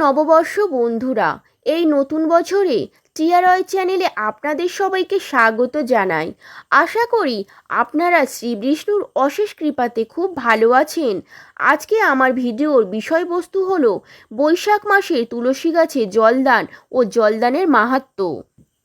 নববর্ষ বন্ধুরা, এই নতুন বছরে টিআরওয়াই চ্যানেলে আপনাদের সবাইকে স্বাগত জানাই। আশা করি আপনারা শ্রী বিষ্ণুর অশেষ কৃপাতে খুব ভালো আছেন। আজকে আমার ভিডিওর বিষয়বস্তু হলো বৈশাখ মাসে তুলসী গাছে জলদান ও জলদানের মাহাত্ম্য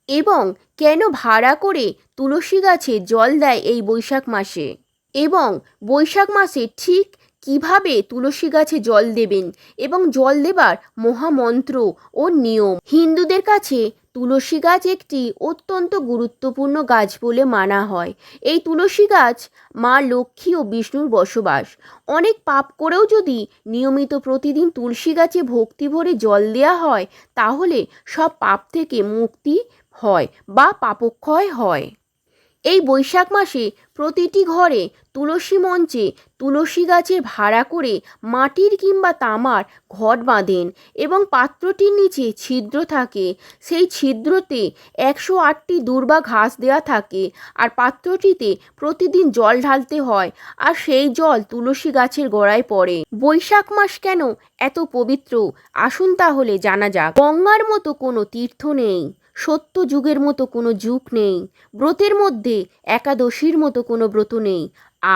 এবং কেন ভাড়া করে তুলসী গাছে জল দেয় এই বৈশাখ মাসে, এবং বৈশাখ মাসে ঠিক কিভাবে তুলসী গাছে জল দেবেন এবং জল দেবার মহামন্ত্র ও নিয়ম। হিন্দুদের কাছে তুলসী গাছ একটি অত্যন্ত গুরুত্বপূর্ণ গাছ বলে মানা হয়। এই তুলসী গাছ মা লক্ষ্মী ও বিষ্ণুর বসবাস। অনেক পাপ করেও যদি নিয়মিত প্রতিদিন তুলসী গাছে ভক্তি ভরে জল দেওয়া হয়, তাহলে সব পাপ থেকে মুক্তি হয় বা পাপক্ষয় হয়। এই বৈশাখ মাসে প্রতিটি ঘরে তুলসী মঞ্চে তুলসী গাছের ভাড়া করে মাটির কিংবা তামার ঘট বাঁধেন এবং পাত্রটির নিচে ছিদ্র থাকে। সেই ছিদ্রতে 108টি দূর্বা ঘাস দেওয়া থাকে আর পাত্রটিতে প্রতিদিন জল ঢালতে হয়, আর সেই জল তুলসী গাছের গোড়ায় পড়ে। বৈশাখ মাস কেন এত পবিত্র, আসুন তাহলে জানা যাক। গঙ্গার মতো কোনো তীর্থ নেই, সত্য যুগের মতো কোনো যুগ নেই, ব্রতের মধ্যে একাদশীর মতো কোনো ব্রত নেই,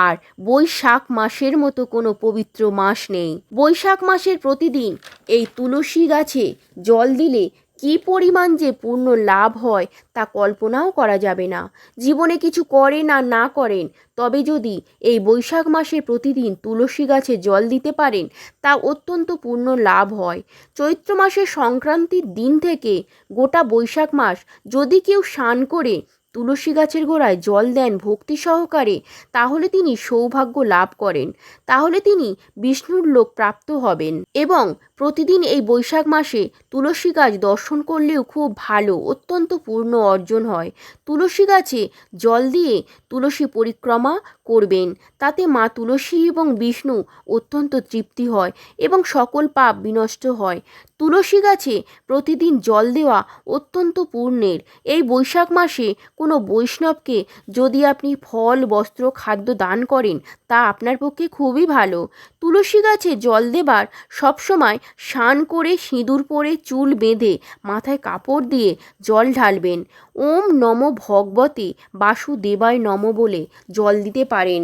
আর বৈশাখ মাসের মতো কোনো পবিত্র মাস নেই। বৈশাখ মাসের প্রতিদিন এই তুলসী গাছে জল দিলে কী পরিমাণ যে পূর্ণ লাভ হয় তা কল্পনাও করা যাবে না। জীবনে কিছু করেন আর না করেন, তবে যদি এই বৈশাখ মাসে প্রতিদিন তুলসী গাছে জল দিতে পারেন, তা অত্যন্ত পূর্ণ লাভ হয়। চৈত্র মাসের সংক্রান্তির দিন থেকে গোটা বৈশাখ মাস যদি কেউ স্নান করে তুলসী গাছের গোড়ায় জল দেন ভক্তি সহকারে, তাহলে তিনি সৌভাগ্য লাভ করেন, তাহলে তিনি বিষ্ণুর লোক প্রাপ্ত হবেন। এবং প্রতিদিন এই বৈশাখ মাসে তুলসী গাছ দর্শন করলেও খুব ভালো, অত্যন্ত পূর্ণ অর্জন হয়। তুলসী গাছে জল দিয়ে তুলসী পরিক্রমা করবেন, তাতে মা তুলসী এবং বিষ্ণু অত্যন্ত তৃপ্তি হয় এবং সকল পাপ বিনষ্ট হয়। তুলসী গাছে প্রতিদিন জল দেওয়া অত্যন্ত পুণ্যের। এই বৈশাখ মাসে কোনো বৈষ্ণবকে যদি আপনি ফল, বস্ত্র, খাদ্য দান করেন, তা আপনার পক্ষে খুবই ভালো। তুলসী গাছে জল দেবার সবসময় স্নান করে সিঁদুর পরে চুল বেঁধে মাথায় কাপড় দিয়ে জল ঢালবেন। ওম নমো ভগবতে বাসুদেবায় নমঃ বলে জল দিতে পারেন।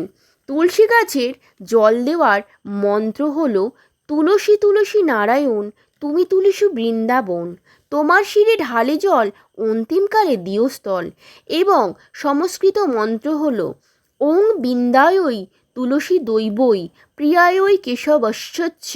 তুলসী গাছের জল দেওয়ার মন্ত্র হলো, তুলসী তুলসী নারায়ণ, তুমি তুলসী বৃন্দাবন, তোমার শিরে ঢালে জল, অন্তিমকালে দিও স্থল। এবং সংস্কৃত মন্ত্র হলো, ওং বিন্দায়ই তুলসী দৈবই প্রিয়ায়ই কেশবশ্যচ্চ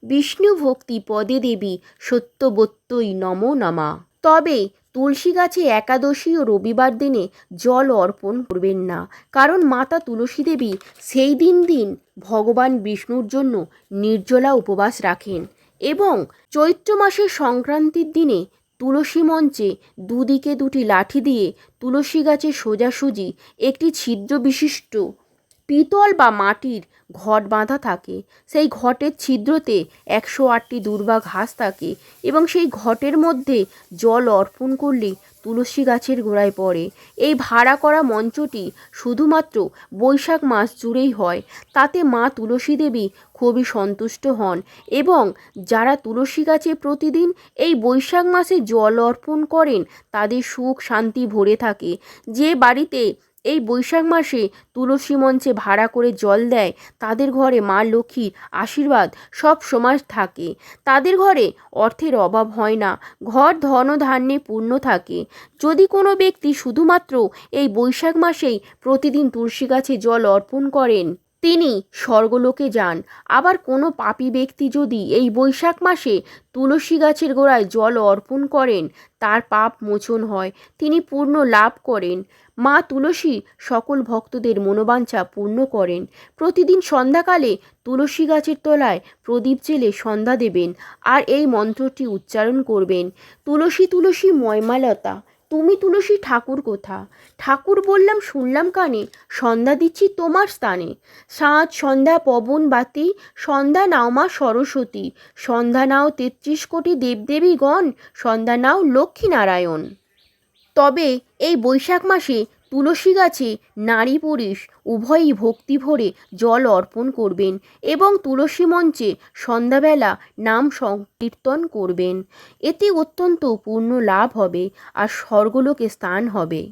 বিষ্ণু ভক্তি পদে দেবী সত্যবত্যই নমো নমঃ। তবে তুলসী গাছে একাদশী ও রবিবার দিনে জল অর্পণ করবেন না, কারণ মাতা তুলসী দেবী সেই দিন ভগবান বিষ্ণুর জন্য নির্জলা উপবাস রাখেন। এবং চৈত্র মাসের সংক্রান্তির দিনে তুলসী মঞ্চে দুদিকে দুটি লাঠি দিয়ে তুলসী গাছের সোজাসুজি একটি ছিদ্র বিশিষ্ট পিতল বা মাটির ঘট বাঁধা থাকে। সেই ঘটের ছিদ্রতে 108টি দূর্বা ঘাস থাকে এবং সেই ঘটের মধ্যে জল অর্পণ করলে তুলসী গাছের গোড়ায় পড়ে। এই ভাড়া করা মঞ্চটি শুধুমাত্র বৈশাখ মাস জুড়েই হয়, তাতে মা তুলসী দেবী খুবই সন্তুষ্ট হন। এবং যারা তুলসী গাছে প্রতিদিন এই বৈশাখ মাসে জল অর্পণ করেন, তাদের সুখ শান্তি ভরে থাকে। যে বাড়িতে এই বৈশাখ মাসে তুলসী মঞ্চে ভাড়া করে জল দেয়, তাদের ঘরে মা লক্ষ্মীর আশীর্বাদ সব সময় থাকে, তাদের ঘরে অর্থের অভাব হয় না, ঘর ধন ধান্যে পূর্ণ থাকে। যদি কোনো ব্যক্তি শুধুমাত্র এই বৈশাখ মাসেই প্রতিদিন তুলসী গাছে জল অর্পণ করেন, তিনি স্বর্গলোকে যান। আবার কোনো পাপী ব্যক্তি যদি এই বৈশাখ মাসে তুলসী গাছের গোড়ায় জল অর্পণ করেন, তার পাপ মোচন হয়, তিনি পূর্ণ লাভ করেন। মা তুলসী সকল ভক্তদের মনোবাঞ্ছা পূর্ণ করেন। প্রতিদিন সন্ধ্যাকালে তুলসী গাছের তলায় প্রদীপ জেলে সন্ধ্যা দেবেন আর এই মন্ত্রটি উচ্চারণ করবেন, তুলসী তুলসী ময়মালতা, তুমি তুলসী ঠাকুর কোথা? ঠাকুর বললাম শুনলাম কানে, সন্ধ্যা দিচ্ছি তোমার স্থানে। সাঁঝ সন্ধ্যা পবন বাতি, সন্ধ্যা নাও মা সরস্বতী, সন্ধ্যা নাও 33 কোটি দেবদেবীগণ, সন্ধ্যা নাও লক্ষ্মী নারায়ণ। তবে এই বৈশাখ মাসে তুলসী গাছে নারী পুরুষ উভয়ই ভক্তি ভরে জল অর্পণ করবেন এবং তুলসী মঞ্চে সন্ধ্যাবেলা নাম সংকীর্তন করবেন। এতে অত্যন্ত পুণ্য লাভ হবে আর স্বর্গলোকে স্থান হবে।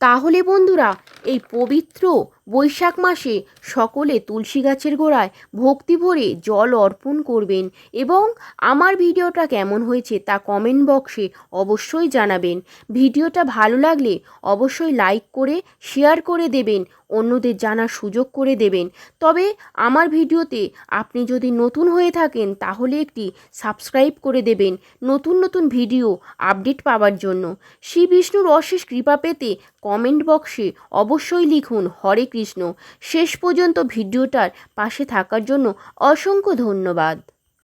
তাহলে বন্ধুরা, এই পবিত্র বৈশাখ মাসে সকলে তুলসী গাছের গোড়ায় ভক্তি ভরে জল অর্পণ করবেন এবং আমার ভিডিওটা কেমন হয়েছে তা কমেন্ট বক্সে অবশ্যই জানাবেন। ভিডিওটা ভালো লাগলে অবশ্যই লাইক করে শেয়ার করে দেবেন, অন্যদের জানার সুযোগ করে দেবেন। তবে আমার ভিডিওতে আপনি যদি নতুন হয়ে থাকেন তাহলে একটি সাবস্ক্রাইব করে দেবেন নতুন নতুন ভিডিও আপডেট পাওয়ার জন্য। শ্রী বিষ্ণুর অশেষ কৃপা পেতে কমেন্ট বক্সে অবশ্যই লিখুন হরে কৃষ্ণ। শেষ পর্যন্ত ভিডিওটার পাশে থাকার জন্য অসংখ্য ধন্যবাদ।